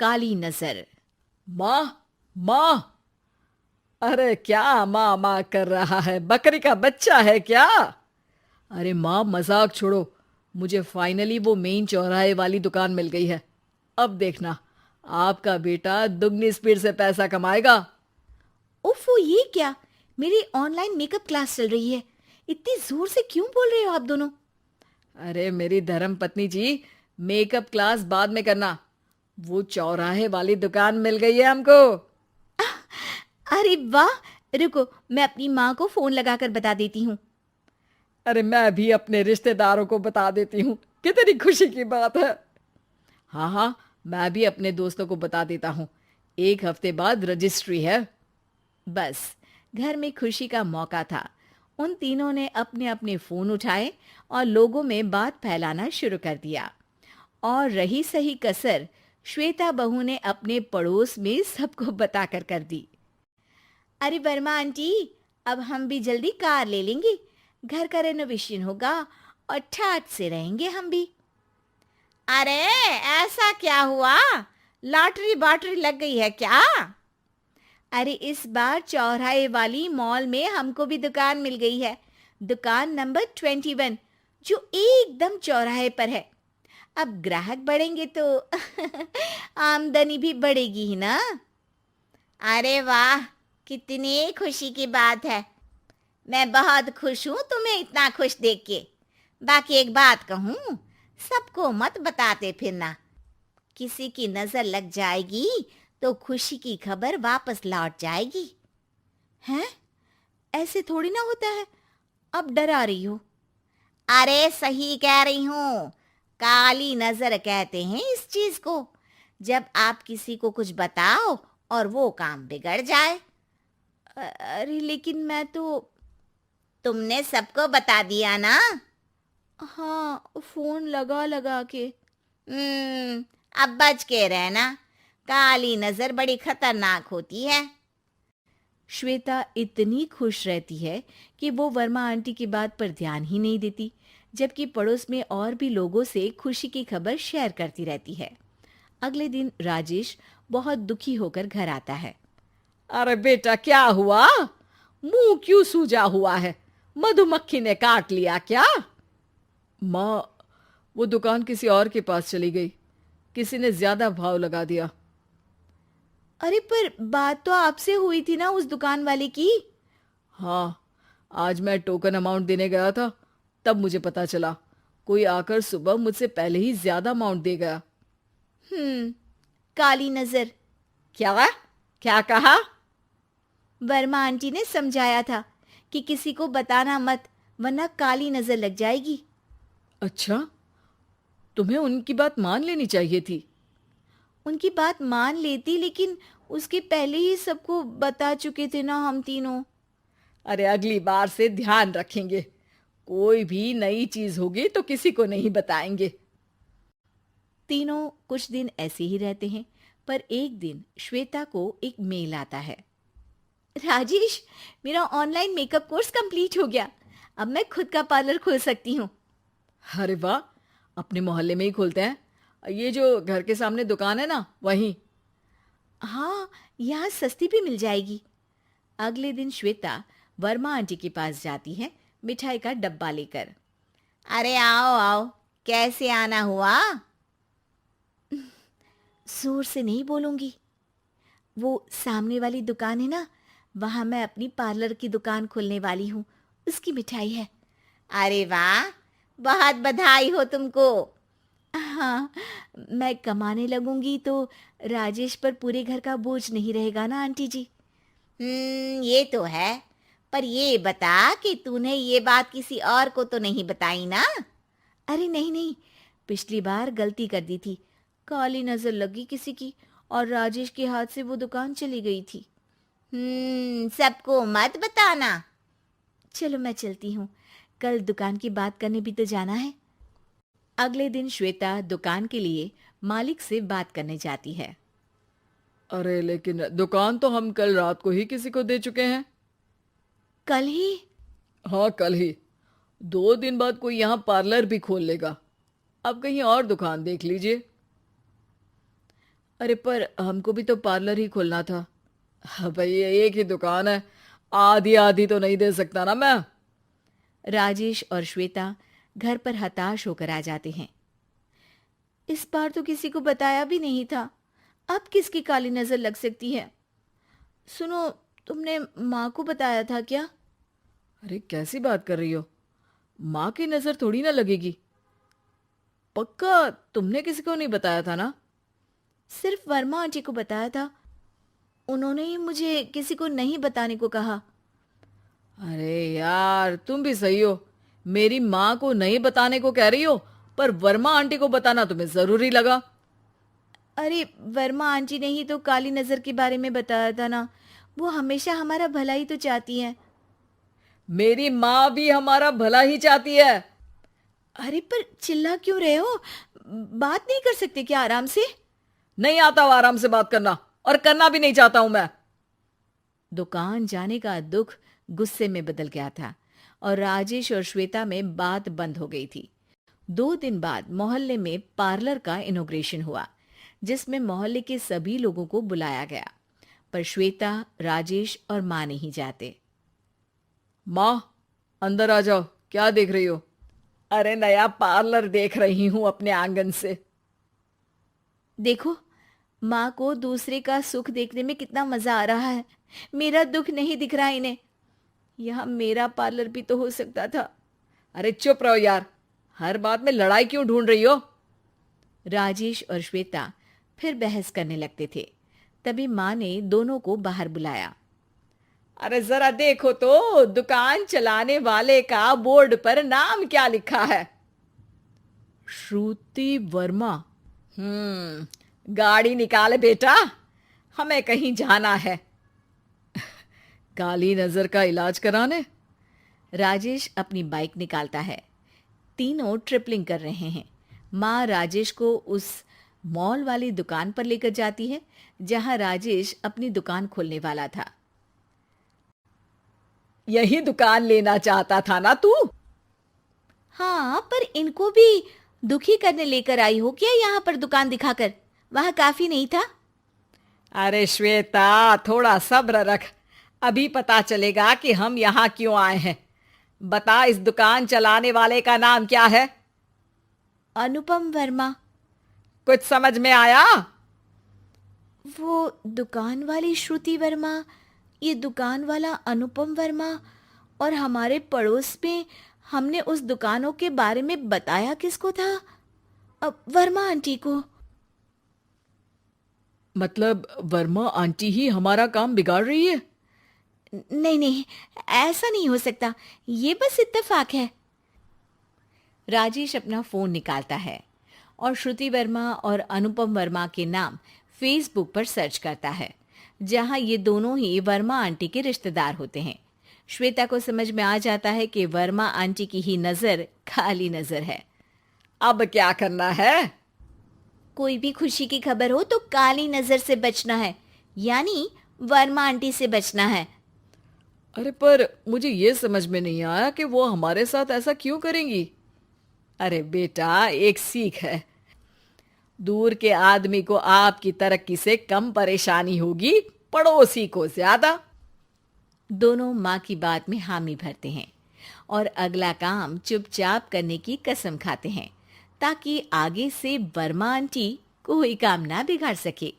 काली नजर। माँ, माँ। अरे क्या माँ माँ कर रहा है? बकरी का बच्चा है क्या? अरे माँ, मजाक छोड़ो। मुझे फाइनली वो मेन चौराहे वाली दुकान मिल गई है। अब देखना, आपका बेटा दुगनी स्पीड से पैसा कमाएगा। उफ, ये क्या? मेरी ऑनलाइन मेकअप क्लास चल रही है। इतनी जोर से क्यों बोल रहे हो आप दोनों? अरे मेरी धर्म पत्नी जी, मेकअप क्लास बाद में करना। वो चौराहे वाली दुकान मिल गई है हमको। अरे वाह! रुको, मैं अपनी माँ को फोन लगाकर बता देती हूँ। अरे मैं भी अपने रिश्तेदारों को बता देती हूँ। कितनी खुशी की बात है। हाँ हाँ, मैं भी अपने दोस्तों को बता देता हूँ। 1 हफ्ते बाद रजिस्ट्री है। बस, घर में खुशी का मौका था। उन तीनों ने अपने अपने फोन उठाए और लोगों में बात फैलाना शुरू कर दिया। और रही सही कसर श्वेता बहू ने अपने पड़ोस में सबको बताकर कर दी। अरे वर्मा आंटी, अब हम भी जल्दी कार ले लेंगे। घर का रेनोवेशन होगा और ठाट से रहेंगे हम भी। अरे, ऐसा क्या हुआ? लॉटरी बाटरी लग गई है क्या? अरे, इस बार चौराहे वाली मॉल में हमको भी दुकान मिल गई है। दुकान नंबर 21, जो एकदम चौराहे पर है। अब ग्राहक बढ़ेंगे तो आमदनी भी बढ़ेगी ही ना। अरे वाह, कितनी खुशी की बात है। मैं बहुत खुश हूँ तुम्हें इतना खुश देख के। बाकी एक बात कहूँ, सबको मत बताते फिरना। किसी की नजर लग जाएगी तो खुशी की खबर वापस लौट जाएगी। हैं? ऐसे थोड़ी ना होता है। अब डरा रही हो। अरे सही कह रही हूँ। काली नजर कहते हैं इस चीज को, जब आप किसी को कुछ बताओ और वो काम बिगड़ जाए। अरे लेकिन मैं तो। तुमने सबको बता दिया ना? हाँ, फोन लगा लगा के। अब बच के रहना। काली नजर बड़ी खतरनाक होती है। श्वेता इतनी खुश रहती है कि वो वर्मा आंटी की बात पर ध्यान ही नहीं देती, जबकि पड़ोस में और भी लोगों से खुशी की खबर शेयर करती रहती है। अगले दिन राजेश बहुत दुखी होकर घर आता है। अरे बेटा, क्या हुआ? मुंह क्यों सूजा हुआ है? मधुमक्खी ने काट लिया क्या? माँ, वो दुकान किसी और के पास चली गई। किसी ने ज्यादा भाव लगा दिया। अरे पर बात तो आपसे हुई थी ना उस दुकान वाले की। हाँ, आज मैं टोकन अमाउंट देने गया था, तब मुझे पता चला। कोई आकर सुबह मुझसे पहले ही ज्यादा अमाउंट दे गया। हम्म, काली नजर। क्या? क्या कहा? वर्मा आंटी ने समझाया था कि किसी को बताना मत, वरना काली नजर लग जाएगी। अच्छा, तुम्हें उनकी बात मान लेनी चाहिए थी। उनकी बात मान लेती, लेकिन उसके पहले ही सबको बता चुके थे ना हम तीनों। अरे अगली बार से ध्यान रखेंगे। कोई भी नई चीज होगी तो किसी को नहीं बताएंगे। तीनों कुछ दिन ऐसे ही रहते हैं, पर एक दिन श्वेता को एक मेल आता है। राजेश, मेरा ऑनलाइन मेकअप कोर्स कंप्लीट हो गया। अब मैं खुद का पार्लर खोल सकती हूँ। अरे वाह, अपने मोहल्ले में ही खोलते हैं। ये जो घर के सामने दुकान है ना, वहीं। हाँ, यहाँ सस्ती भी मिल जाएगी। अगले दिन श्वेता वर्मा आंटी के पास जाती है, मिठाई का डब्बा लेकर। अरे आओ आओ, कैसे आना हुआ? जोर से नहीं बोलूंगी। वो सामने वाली दुकान है ना, वहां मैं अपनी पार्लर की दुकान खोलने वाली हूँ। उसकी मिठाई है। अरे वाह, बहुत बधाई हो तुमको। हाँ, मैं कमाने लगूंगी तो राजेश पर पूरे घर का बोझ नहीं रहेगा ना आंटी जी। ये तो है। पर ये बता कि तूने ये बात किसी और को तो नहीं बताई ना? अरे नहीं नहीं, पिछली बार गलती कर दी थी। काली नजर लगी किसी की और राजेश के हाथ से वो दुकान चली गई थी। सबको मत बताना। चलो मैं चलती हूँ, कल दुकान की बात करने भी तो जाना है। अगले दिन श्वेता दुकान के लिए मालिक से बात करने जाती है। अरे लेकिन दुकान तो हम कल रात को ही किसी को दे चुके हैं। कल ही? हाँ, कल ही। 2 दिन बाद कोई यहाँ पार्लर भी खोल लेगा। अब कहीं और दुकान देख लीजिए। अरे पर हमको भी तो पार्लर ही खोलना था। भाई एक ही दुकान है, आधी आधी तो नहीं दे सकता ना मैं। राजेश और श्वेता घर पर हताश होकर आ जाते हैं। इस बार तो किसी को बताया भी नहीं था, अब किसकी काली नजर लग सकती है। सुनो, तुमने माँ को बताया था क्या? अरे कैसी बात कर रही हो, माँ की नजर थोड़ी ना लगेगी। पक्का तुमने किसी को नहीं बताया था ना? सिर्फ वर्मा आंटी को बताया था, उन्होंने ही मुझे किसी को नहीं बताने को कहा। अरे यार तुम भी सही हो, मेरी माँ को नहीं बताने को कह रही हो, पर वर्मा आंटी को बताना तुम्हें जरूरी लगा। अरे वर्मा आंटी ने ही तो काली नजर के बारे में बताया था ना, वो हमेशा हमारा भला ही तो चाहती है। मेरी माँ भी हमारा भला ही चाहती है। अरे पर चिल्ला क्यों रहे हो? बात नहीं कर सकते क्या आराम से? नहीं आता वो आराम से बात करना, और करना भी नहीं चाहता हूं मैं। दुकान जाने का दुख गुस्से में बदल गया था और राजेश और श्वेता में बात बंद हो गई थी। 2 दिन बाद मोहल्ले में पार्लर का इनॉग्रेशन हुआ, जिसमें मोहल्ले के सभी लोगों को बुलाया गया, पर श्वेता, राजेश और माँ नहीं जाते। माँ अंदर आ जाओ, क्या देख रही हो? अरे नया पार्लर देख रही हूं अपने आंगन से। देखो, माँ को दूसरे का सुख देखने में कितना मजा आ रहा है, मेरा दुख नहीं दिख रहा इन्हें। यह मेरा पार्लर भी तो हो सकता था। अरे चुप रहो यार, हर बात में लड़ाई क्यों ढूंढ रही हो? राजेश और श्वेता फिर बहस करने लगते थे। तभी माँ ने दोनों को बाहर बुलाया। अरे जरा देखो तो दुकान चलाने वाले का बोर्ड पर नाम क्या लिखा है? श्रुति वर्मा। गाड़ी निकाल बेटा, हमें कहीं जाना है। काली नजर का इलाज कराने? राजेश अपनी बाइक निकालता है। तीनों ट्रिपलिंग कर रहे हैं। माँ राजेश को उस मॉल वाली दुकान पर लेकर जाती है जहां राजेश अपनी दुकान खोलने वाला था। यही दुकान लेना चाहता था ना तू? हाँ, पर इनको भी दुखी करने लेकर आई हो क्या यहाँ पर दुकान दिखाकर? वहां काफी नहीं था? अरे श्वेता थोड़ा सब्र रख, अभी पता चलेगा कि हम यहाँ क्यों आए हैं। बता, इस दुकान चलाने वाले का नाम क्या है? अनुपम वर्मा। कुछ समझ में आया? वो दुकान वाली श्रुति वर्मा, ये दुकान वाला अनुपम वर्मा, और हमारे पड़ोस में हमने उस दुकानों के बारे में बताया किसको था? अब वर्मा आंटी को। मतलब वर्मा आंटी ही हमारा काम बिगाड़ रही है? नहीं नहीं, ऐसा नहीं हो सकता, ये बस इत्तेफाक है। राजेश अपना फोन निकालता है और श्रुति वर्मा और अनुपम वर्मा के नाम फेसबुक पर सर्च करता है, जहां ये दोनों ही वर्मा आंटी के रिश्तेदार होते हैं। श्वेता को समझ में आ जाता है कि वर्मा आंटी की ही नजर खाली नजर है। अब क्या करना है? कोई भी खुशी की खबर हो तो काली नजर से बचना है, यानी वर्मा आंटी से बचना है। अरे पर मुझे ये समझ में नहीं आया कि वो हमारे साथ ऐसा क्यों करेंगी। अरे बेटा, एक सीख है, दूर के आदमी को आपकी तरक्की से कम परेशानी होगी, पड़ोसी को ज्यादा। दोनों माँ की बात में हामी भरते हैं और अगला काम चुपचाप करने की कसम खाते हैं, ताकि आगे से वर्मा आंटी कोई काम ना बिगाड़ सके।